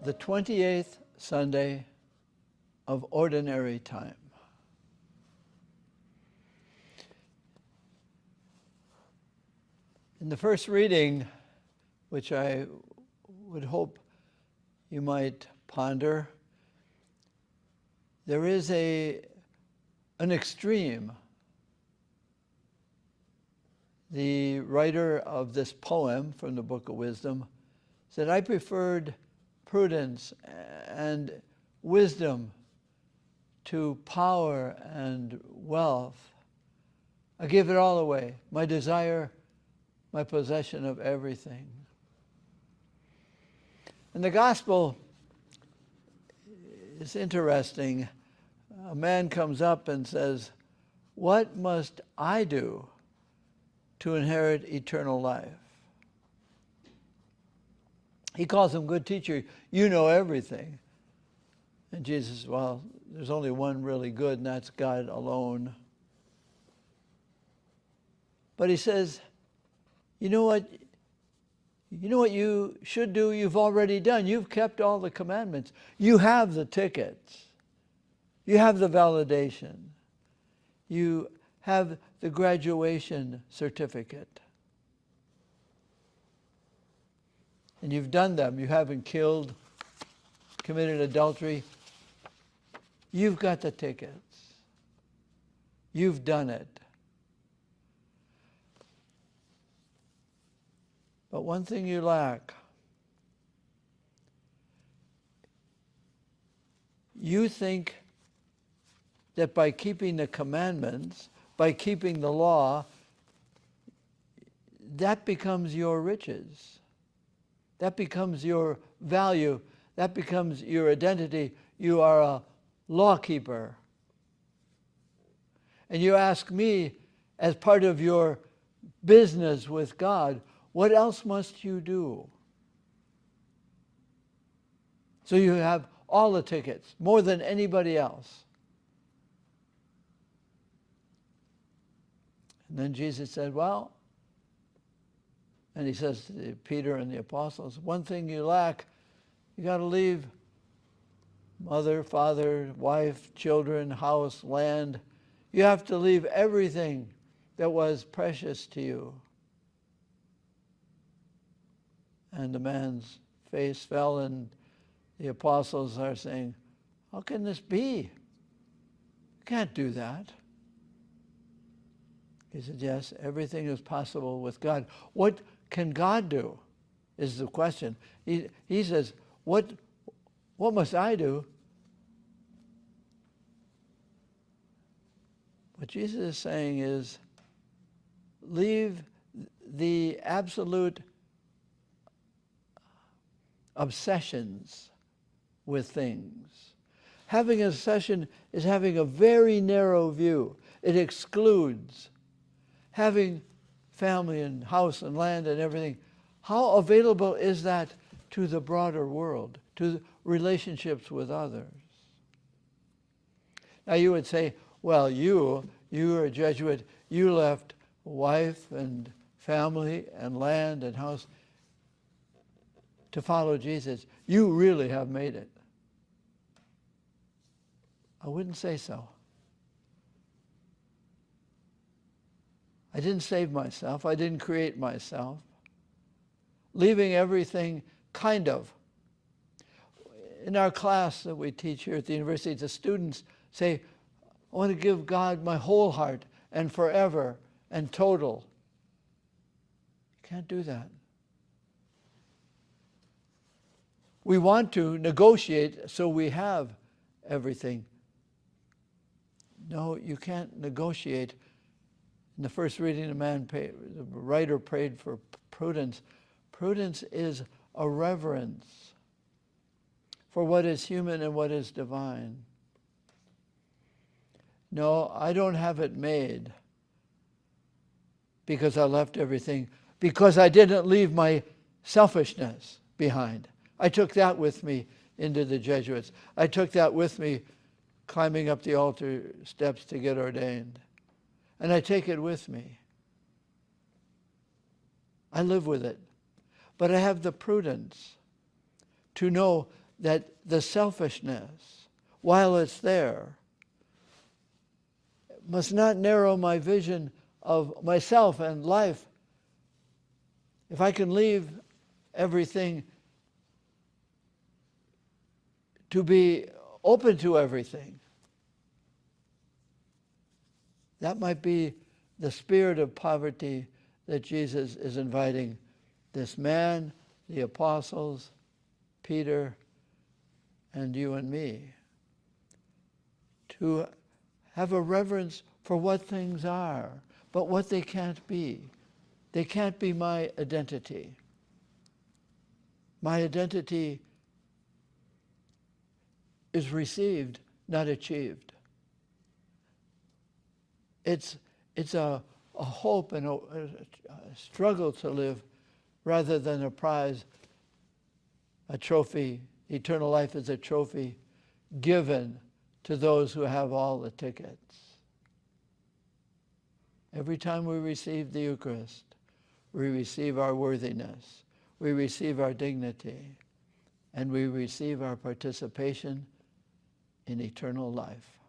the 28th Sunday of Ordinary Time. In the first reading, which I would hope you might ponder, there is an extreme. The writer of this poem from the Book of Wisdom said, I preferred prudence and wisdom to power and wealth. I give it all away, my desire, my possession of everything. And the gospel is interesting. A man comes up and says, what must I do to inherit eternal life? He calls him good teacher. You know everything. And Jesus says, well, there's only one really good, and that's God alone. But he says, you know what you should do, you've already done. You've kept all the commandments. You have the tickets. You have the validation. You have the graduation certificate. And you've done them. You haven't killed, committed adultery. You've got the tickets. You've done it. But one thing you lack. You think that by keeping the commandments, by keeping the law, that becomes your riches. That becomes your value. That becomes your identity. You are a law keeper. And you ask me, as part of your business with God, what else must you do? So you have all the tickets, more than anybody else. And then Jesus said, well, and he says to Peter and the apostles, one thing you lack, you got to leave mother, father, wife, children, house, land. You have to leave everything that was precious to you. And the man's face fell, and the apostles are saying, how can this be? You can't do that. He said, yes, everything is possible with God. What can God do is the question. He says, what must I do? What Jesus is saying is, leave the absolute obsessions with things. Having an obsession is having a very narrow view. It excludes. Having family and house and land and everything, how available is that to the broader world, to relationships with others? Now you would say, well, you are a Jesuit, you left wife and family and land and house to follow Jesus. You really have made it. I wouldn't say so. I didn't save myself. I didn't create myself. Leaving everything, kind of. In our class that we teach here at the university, the students say, I want to give God my whole heart and forever and total. You can't do that. We want to negotiate so we have everything. No, you can't negotiate. In the first reading, the writer prayed for prudence. Prudence is a reverence for what is human and what is divine. No, I don't have it made because I left everything, because I didn't leave my selfishness behind. I took that with me into the Jesuits. I took that with me climbing up the altar steps to get ordained. And I take it with me. I live with it. But I have the prudence to know that the selfishness, while it's there, must not narrow my vision of myself and life. If I can leave everything to be open to everything, that might be the spirit of poverty that Jesus is inviting this man, the apostles, Peter, and you and me, to have a reverence for what things are, but what they can't be. They can't be my identity. My identity is received, not achieved. It's a hope and a struggle to live rather than a prize, a trophy. Eternal life is a trophy given to those who have all the tickets. Every time we receive the Eucharist, we receive our worthiness, we receive our dignity, and we receive our participation in eternal life.